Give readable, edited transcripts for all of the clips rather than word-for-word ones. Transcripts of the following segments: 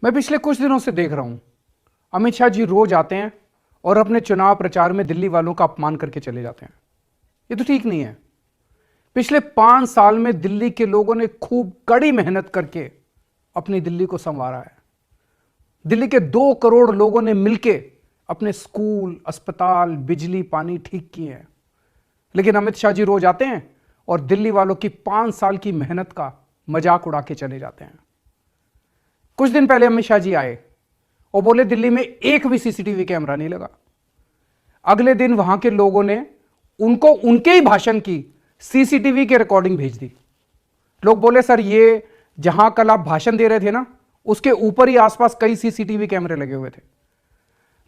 मैं पिछले कुछ दिनों से देख रहा हूं अमित शाह जी रोज आते हैं और अपने चुनाव प्रचार में दिल्ली वालों का अपमान करके चले जाते हैं। ये तो ठीक नहीं है। पिछले 5 साल में दिल्ली के लोगों ने खूब कड़ी मेहनत करके अपनी दिल्ली को संवारा है। दिल्ली के 2 करोड़ लोगों ने मिलके अपने स्कूल, अस्पताल, बिजली, पानी ठीक किए हैं। लेकिन अमित शाह जी रोज आते हैं और दिल्ली वालों की 5 साल की मेहनत का मजाक उड़ा के चले जाते हैं। कुछ दिन पहले अमित शाह जी आए और बोले दिल्ली में एक भी सीसीटीवी कैमरा नहीं लगा। अगले दिन वहां के लोगों ने उनको उनके ही भाषण की सीसीटीवी की रिकॉर्डिंग भेज दी। लोग बोले सर ये जहां कल आप भाषण दे रहे थे ना, उसके ऊपर ही आसपास कई सीसीटीवी कैमरे लगे हुए थे।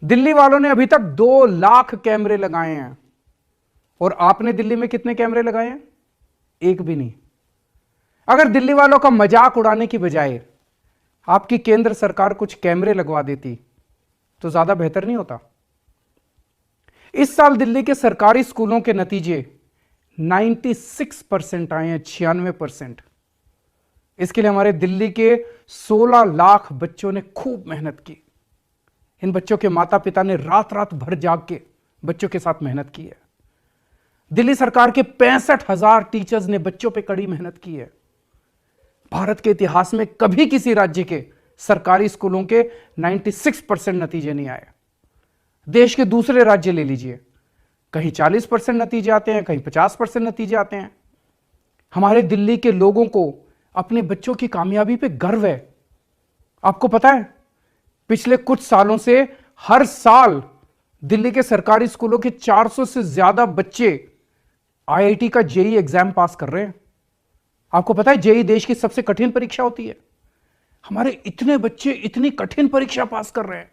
दिल्ली वालों ने अभी तक 2 लाख कैमरे लगाए हैं और आपने दिल्ली में कितने कैमरे लगाए हैं? एक भी नहीं। अगर दिल्ली वालों का मजाक उड़ाने की बजाय आपकी केंद्र सरकार कुछ कैमरे लगवा देती तो ज्यादा बेहतर नहीं होता? इस साल दिल्ली के सरकारी स्कूलों के नतीजे 96% आए हैं, 96%। इसके लिए हमारे दिल्ली के 16 लाख बच्चों ने खूब मेहनत की। इन बच्चों के माता पिता ने रात रात भर जाग के बच्चों के साथ मेहनत की है। दिल्ली सरकार के 65,000 टीचर्स ने बच्चों पे कड़ी मेहनत की है। भारत के इतिहास में कभी किसी राज्य के सरकारी स्कूलों के 96% नतीजे नहीं आए। देश के दूसरे राज्य ले लीजिए, कहीं 40% नतीजे आते हैं, कहीं 50% नतीजे आते हैं। हमारे दिल्ली के लोगों को अपने बच्चों की कामयाबी पे गर्व है। आपको पता है पिछले कुछ सालों से हर साल दिल्ली के सरकारी स्कूलों के 400 से ज्यादा बच्चे आईआईटी का जेईई एग्जाम पास कर रहे हैं। आपको पता है जेईई देश की सबसे कठिन परीक्षा होती है। हमारे इतने बच्चे इतनी कठिन परीक्षा पास कर रहे हैं।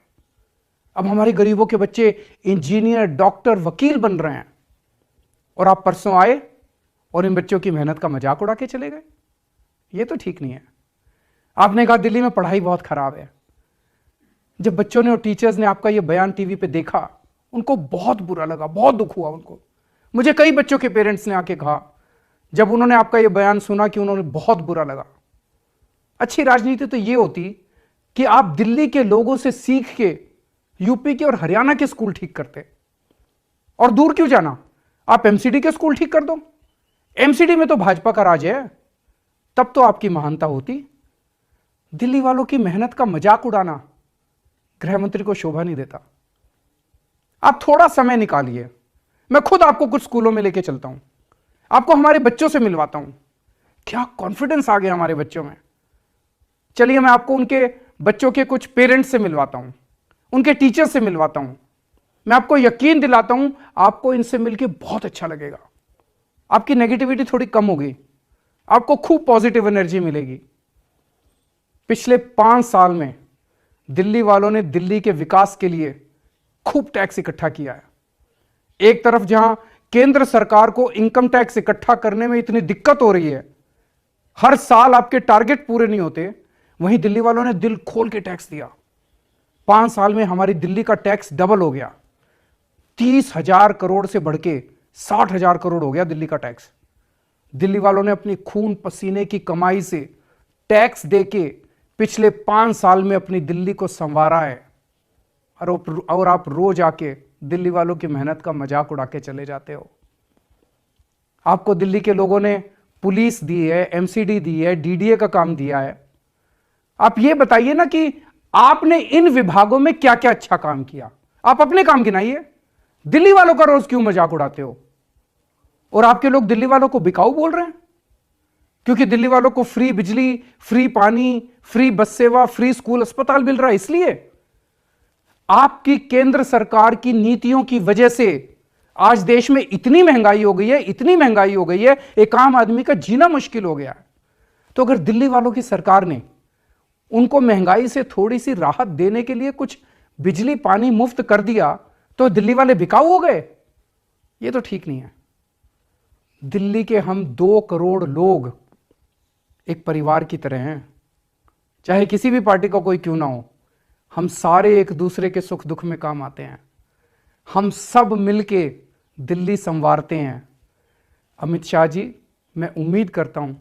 अब हमारे गरीबों के बच्चे इंजीनियर, डॉक्टर, वकील बन रहे हैं और आप परसों आए और इन बच्चों की मेहनत का मजाक उड़ा के चले गए। ये तो ठीक नहीं है। आपने कहा दिल्ली में पढ़ाई बहुत खराब है। जब बच्चों ने और टीचर्स ने आपका यह बयान टीवी पे देखा, उनको बहुत बुरा लगा, बहुत दुख हुआ उनको। मुझे कई बच्चों के पेरेंट्स ने आके कहा जब उन्होंने आपका यह बयान सुना कि उन्होंने बहुत बुरा लगा। अच्छी राजनीति तो यह होती कि आप दिल्ली के लोगों से सीख के यूपी के और हरियाणा के स्कूल ठीक करते। और दूर क्यों जाना, आप एमसीडी के स्कूल ठीक कर दो। एमसीडी में तो भाजपा का राज है, तब तो आपकी महानता होती। दिल्ली वालों की मेहनत का मजाक उड़ाना गृह मंत्री को शोभा नहीं देता। आप थोड़ा समय निकालिए, मैं खुद आपको कुछ स्कूलों में लेके चलता हूं, आपको हमारे बच्चों से मिलवाता हूं। क्या कॉन्फिडेंस आ गया हमारे बच्चों में। चलिए मैं आपको उनके बच्चों के कुछ पेरेंट्स से मिलवाता हूं, उनके टीचर से मिलवाता हूं। मैं आपको यकीन दिलाता हूं आपको इनसे मिलकर बहुत अच्छा लगेगा। आपकी नेगेटिविटी थोड़ी कम होगी, आपको खूब पॉजिटिव एनर्जी मिलेगी। पिछले 5 साल में दिल्ली वालों ने दिल्ली के विकास के लिए खूब टैक्स इकट्ठा किया है। एक तरफ जहां केंद्र सरकार को इनकम टैक्स इकट्ठा करने में इतनी दिक्कत हो रही है, हर साल आपके टारगेट पूरे नहीं होते, वहीं दिल्ली वालों ने दिल खोल के टैक्स दिया। 5 साल में हमारी दिल्ली का टैक्स डबल हो गया। 30,000 करोड़ से बढ़ के 60,000 करोड़ हो गया दिल्ली का टैक्स। दिल्ली वालों ने अपनी खून पसीने की कमाई से टैक्स देके पिछले 5 साल में अपनी दिल्ली को संवारा है। और आप रोज आके दिल्ली वालों की मेहनत का मजाक उड़ा के चले जाते हो। आपको दिल्ली के लोगों ने पुलिस दी है, एमसीडी दी है, डीडीए का काम दिया है। आप ये बताइए ना कि आपने इन विभागों में क्या क्या अच्छा काम किया। आप अपने काम गिनाइए, दिल्ली वालों का रोज क्यों मजाक उड़ाते हो? और आपके लोग दिल्ली वालों को बिकाऊ बोल रहे हैं क्योंकि दिल्ली वालों को फ्री बिजली, फ्री पानी, फ्री बस सेवा, फ्री स्कूल, अस्पताल मिल रहा है। इसलिए आपकी केंद्र सरकार की नीतियों की वजह से आज देश में इतनी महंगाई हो गई है, इतनी महंगाई हो गई है, एक आम आदमी का जीना मुश्किल हो गया है। तो अगर दिल्ली वालों की सरकार ने उनको महंगाई से थोड़ी सी राहत देने के लिए कुछ बिजली पानी मुफ्त कर दिया तो दिल्ली वाले बिकाऊ हो गए। ये तो ठीक नहीं है। दिल्ली के हम 2 करोड़ लोग एक परिवार की तरह हैं। चाहे किसी भी पार्टी का कोई क्यों ना हो, हम सारे एक दूसरे के सुख दुख में काम आते हैं। हम सब मिलके दिल्ली संवारते हैं। अमित शाह जी, मैं उम्मीद करता हूं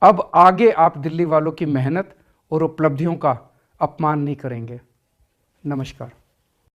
अब आगे आप दिल्ली वालों की मेहनत और उपलब्धियों का अपमान नहीं करेंगे। नमस्कार।